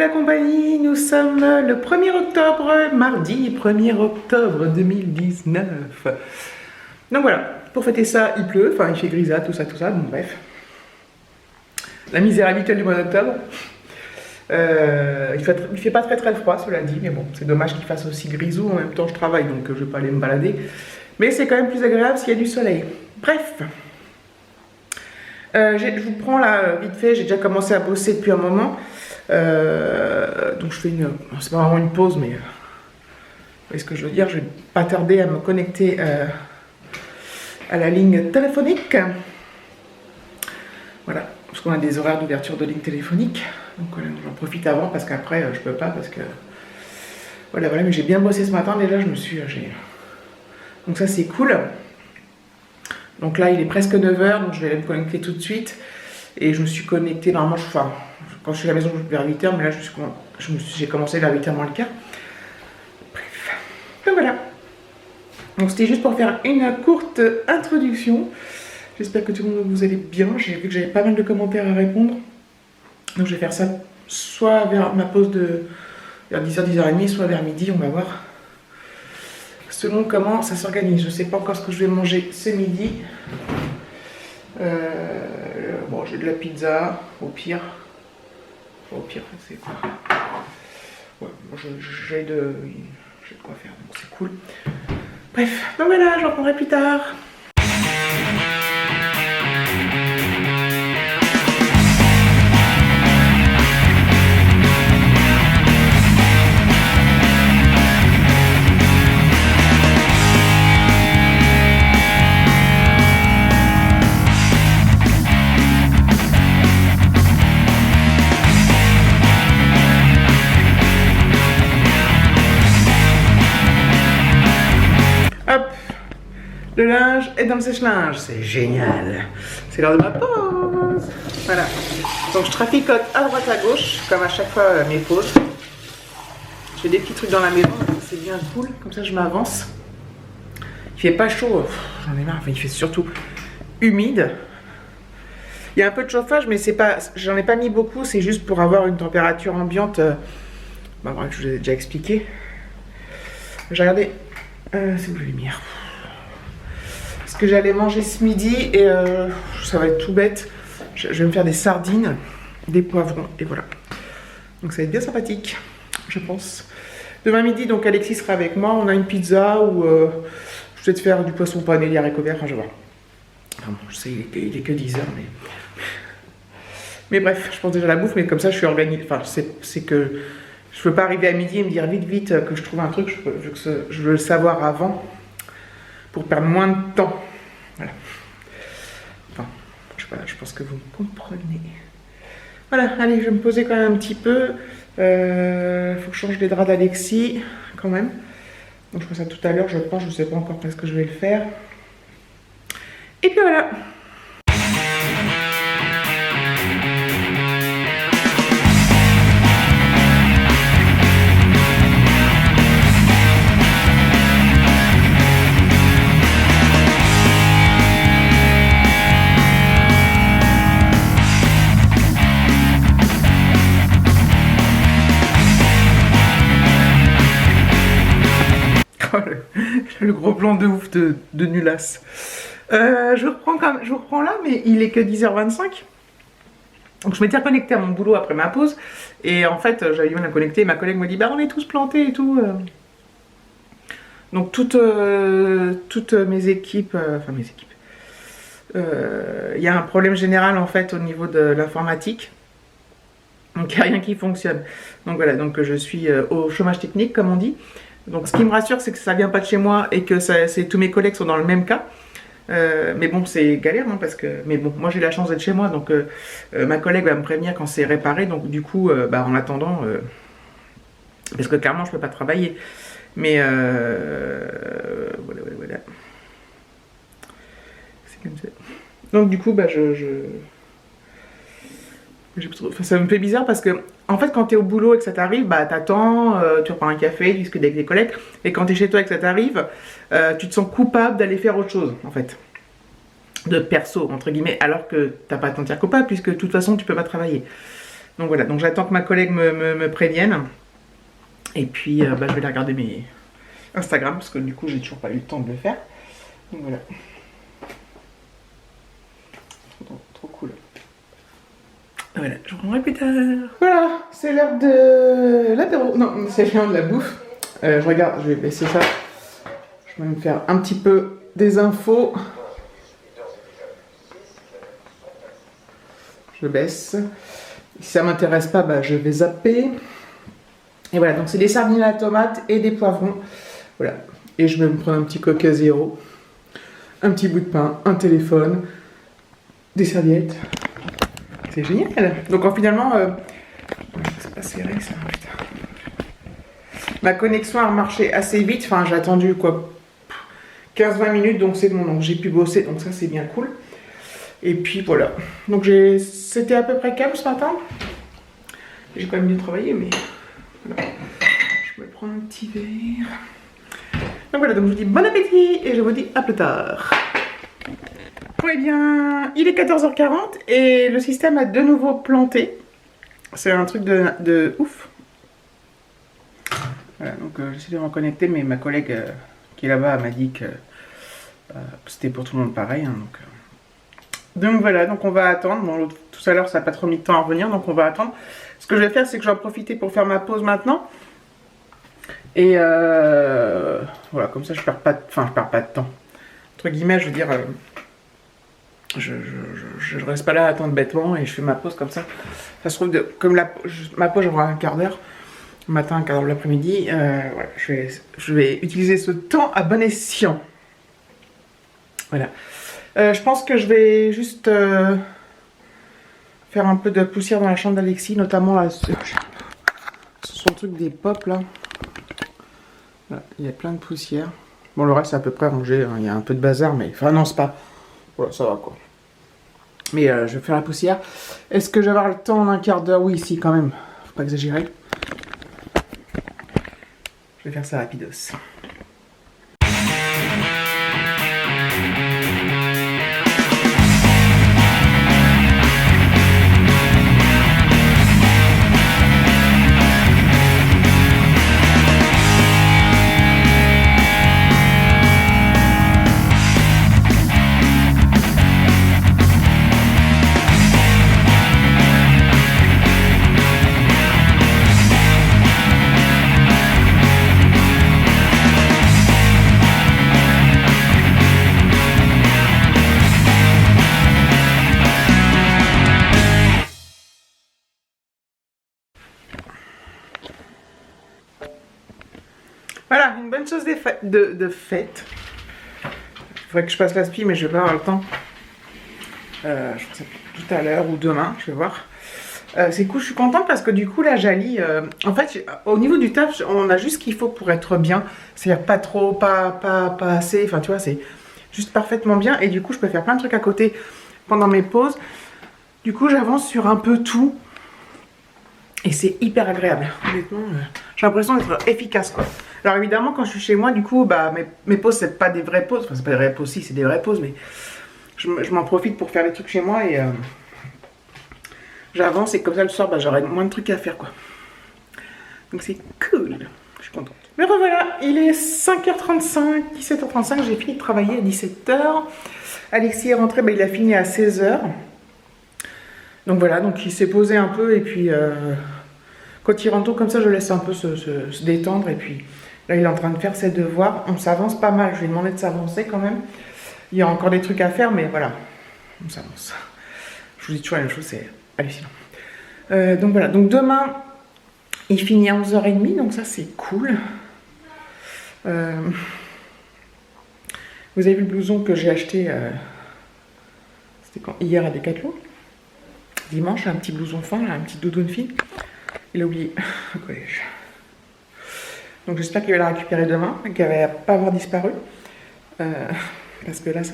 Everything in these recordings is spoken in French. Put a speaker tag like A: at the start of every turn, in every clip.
A: la compagnie, nous sommes le 1er octobre, mardi 1er octobre 2019. Donc voilà, pour fêter ça, il pleut, enfin il fait grisâtre, tout ça, bon bref. La misère habituelle du mois d'octobre. Il fait pas très froid, cela dit, mais bon, c'est dommage qu'il fasse aussi grisou, en même temps je travaille, donc je vais pas aller me balader. Mais c'est quand même plus agréable s'il y a du soleil. Bref. Je vous prends là, vite fait, j'ai déjà commencé à bosser depuis un moment. Donc je fais une... c'est pas vraiment une pause, mais... vous voyez ce que je veux dire, je vais pas tarder à me connecter à la ligne téléphonique. Voilà, parce qu'on a des horaires d'ouverture de ligne téléphonique. Donc voilà, j'en profite avant, parce qu'après, je peux pas, parce que... Voilà, mais j'ai bien bossé ce matin, déjà, donc ça, c'est cool. Donc là, il est presque 9h, donc je vais aller me connecter tout de suite. Et je me suis connectée, normalement, quand je suis à la maison, vers 8h, mais là, j'ai commencé vers 8h moins le quart. Bref, donc voilà. Donc c'était juste pour faire une courte introduction. J'espère que tout le monde vous allez bien. J'ai vu que j'avais pas mal de commentaires à répondre. Donc je vais faire ça soit vers ma pause vers 10h, 10h30, soit vers midi, on va voir. Selon comment ça s'organise. Je sais pas encore ce que je vais manger ce midi. Bon, j'ai de la pizza, au pire. Au pire, c'est quoi? Ouais, j'ai de quoi faire, donc c'est cool. Bref, donc voilà, j'en prendrai plus tard. Le linge est dans le sèche-linge, c'est génial. C'est l'heure de ma pause. Voilà. Donc je traficote à droite à gauche, comme à chaque fois mes pauses. J'ai des petits trucs dans la maison, c'est bien cool. Comme ça je m'avance. Il fait pas chaud, j'en ai marre. Enfin, il fait surtout humide. Il y a un peu de chauffage, mais c'est pas, j'en ai pas mis beaucoup. C'est juste pour avoir une température ambiante. Bah bref, je vous ai déjà expliqué. J'ai regardé. C'est où la lumière? Que j'allais manger ce midi et ça va être tout bête. Je vais me faire des sardines, des poivrons et voilà. Donc ça va être bien sympathique, je pense. Demain midi, donc Alexis sera avec moi. On a une pizza ou je vais peut-être faire du poisson pané, les haricots verts, enfin je vais voir. Enfin, bon, je sais, il est que 10h, mais bref, je pense déjà à la bouffe, mais comme ça je suis organisée. Enfin, c'est que je peux pas arriver à midi et me dire vite que je trouve un truc. Je veux le savoir avant pour perdre moins de temps. Voilà. Enfin, je pense que vous me comprenez. Voilà, allez, je vais me poser quand même un petit peu. Faut que je change les draps d'Alexis, quand même. Donc je ferai ça tout à l'heure, je pense. Je ne sais pas encore quand est-ce que je vais le faire. Et puis voilà. Le gros plan de ouf de nulasse. Je reprends là, mais il est que 10h25. Donc je m'étais reconnectée à mon boulot après ma pause. Et en fait, j'avais du mal à me connecter. Ma collègue m'a dit, bah on est tous plantés et tout. Donc toutes mes équipes, il y a un problème général en fait au niveau de l'informatique. Donc il n'y a rien qui fonctionne. Donc voilà, donc je suis au chômage technique comme on dit. Donc ce qui me rassure, c'est que ça vient pas de chez moi et que tous mes collègues sont dans le même cas. Mais bon, c'est galère, hein, parce que... Mais bon, moi j'ai la chance d'être chez moi, donc ma collègue va me prévenir quand c'est réparé. Donc du coup, en attendant... parce que clairement, je peux pas travailler. Mais voilà. C'est comme ça. Donc du coup, ça me fait bizarre parce que, en fait, quand t'es au boulot et que ça t'arrive, t'attends, tu reprends un café, tu discutes avec des collègues. Et quand t'es chez toi et que ça t'arrive, tu te sens coupable d'aller faire autre chose, en fait. De perso, entre guillemets, alors que t'as pas à t'en sentir coupable, puisque de toute façon, tu peux pas travailler. Donc voilà, donc j'attends que ma collègue me prévienne. Et puis je vais aller regarder mes Instagram, parce que du coup j'ai toujours pas eu le temps de le faire. Donc voilà. Trop cool. Voilà, je reprendrai plus tard. Voilà, c'est l'heure de l'apéro. Non, c'est l'heure de la bouffe. Je regarde, je vais baisser ça. Je vais me faire un petit peu des infos. Je baisse. Si ça m'intéresse pas, bah, je vais zapper. Et voilà, donc c'est des sardines à la tomate et des poivrons. Voilà. Et je vais me prendre un petit Coca Zéro, un petit bout de pain, un téléphone, des serviettes. C'est génial. Donc finalement, c'est pas serré ça, putain. Ma connexion a marché assez vite. Enfin, j'ai attendu quoi 15-20 minutes, donc c'est bon. Donc j'ai pu bosser, donc ça c'est bien cool. Et puis voilà. Donc c'était à peu près calme ce matin. J'ai quand même bien travaillé, mais voilà. Je vais prendre un petit verre. Donc voilà, donc je vous dis bon appétit et je vous dis à plus tard. Eh bien, il est 14h40 et le système a de nouveau planté. C'est un truc de ouf. Voilà, donc j'essaie de me reconnecter, mais ma collègue qui est là-bas m'a dit que c'était pour tout le monde pareil. Hein, donc voilà, donc on va attendre. Bon, tout à l'heure, ça n'a pas trop mis de temps à revenir, donc on va attendre. Ce que je vais faire, c'est que je vais en profiter pour faire ma pause maintenant. Et voilà, comme ça, je perds pas de temps. Entre guillemets, je veux dire, je reste pas là à attendre bêtement et je fais ma pause comme ça. Ça se trouve, comme ma pause, j'aurai un quart d'heure. Le matin, un quart d'heure l'après-midi. Voilà, je vais utiliser ce temps à bon escient. Voilà. Je pense que je vais juste faire un peu de poussière dans la chambre d'Alexis, notamment là, sur son truc des pops là. Là. Il y a plein de poussière. Bon, le reste c'est à peu près rangé. Hein. Il y a un peu de bazar, mais enfin non, c'est pas. Voilà, ça va quoi. Mais je vais faire la poussière. Est-ce que je vais avoir le temps en un quart d'heure? Oui, si, quand même. Faut pas exagérer. Je vais faire ça rapidos. Voilà, une bonne chose de fête. Il faudrait que je passe l'aspi, mais je vais pas avoir le temps. Je crois que c'est tout à l'heure ou demain, je vais voir. C'est cool, je suis contente parce que du coup, là, j'allie. En fait, au niveau du taf, on a juste ce qu'il faut pour être bien. C'est-à-dire pas trop, pas assez. Enfin, tu vois, c'est juste parfaitement bien. Et du coup, je peux faire plein de trucs à côté pendant mes pauses. Du coup, j'avance sur un peu tout. Et c'est hyper agréable. Honnêtement, j'ai l'impression d'être efficace, quoi. Alors évidemment, quand je suis chez moi, du coup, bah, mes pauses, c'est pas des vraies pauses. Enfin, c'est pas des vraies pauses, si, c'est des vraies pauses, mais je m'en profite pour faire des trucs chez moi et j'avance et comme ça, le soir, bah, j'aurai moins de trucs à faire, quoi. Donc c'est cool. Je suis contente. Mais revoilà, il est 5h35, 17h35, j'ai fini de travailler à 17h. Alexis est rentré, bah, il a fini à 16h. Donc voilà, donc il s'est posé un peu et puis quand il rentre tôt comme ça, je laisse un peu se détendre et puis là il est en train de faire ses devoirs. On s'avance pas mal, je lui ai demandé de s'avancer quand même. Il y a encore des trucs à faire, mais voilà, on s'avance. Je vous dis toujours la même chose, c'est hallucinant. Donc voilà, donc demain il finit à 11h30, donc ça c'est cool. Vous avez vu le blouson que j'ai acheté c'était quand? Hier à Decathlon. Dimanche, un petit blouson fin, un petit doudoune fille. Il a oublié au collège. Donc j'espère qu'il va la récupérer demain, qu'elle va pas avoir disparu. Parce que là, ça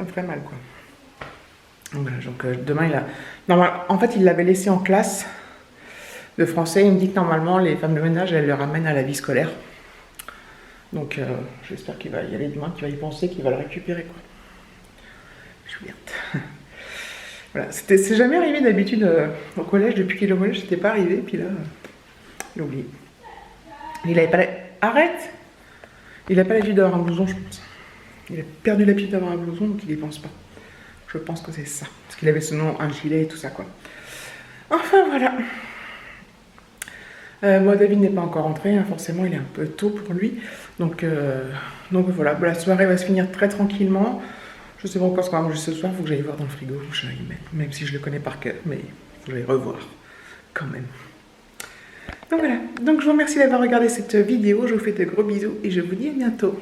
A: me ferait mal, quoi. Donc, voilà, donc demain, en fait, il l'avait laissé en classe de français. Il me dit que normalement, les femmes de ménage, elles le ramènent à la vie scolaire. Donc j'espère qu'il va y aller demain, qu'il va y penser, qu'il va le récupérer, quoi. Je suis ouverte. Voilà, c'est jamais arrivé d'habitude au collège, depuis qu'il est au collège, c'était pas arrivé, puis là, il a oublié. Il avait pas la... Arrête! Il a pas l'habitude d'avoir un blouson, je pense. Il a perdu l'habitude d'avoir un blouson, donc il y pense pas. Je pense que c'est ça. Parce qu'il avait ce nom, un gilet et tout ça, quoi. Enfin, voilà. Moi, David n'est pas encore rentré, hein, forcément, il est un peu tôt pour lui. Donc voilà, la soirée va se finir très tranquillement. Je sais pas encore ce qu'on va manger ce soir, il faut que j'aille voir dans le frigo, même si je le connais par cœur, mais il faut que j'aille revoir, quand même. Donc voilà, donc je vous remercie d'avoir regardé cette vidéo, je vous fais de gros bisous et je vous dis à bientôt.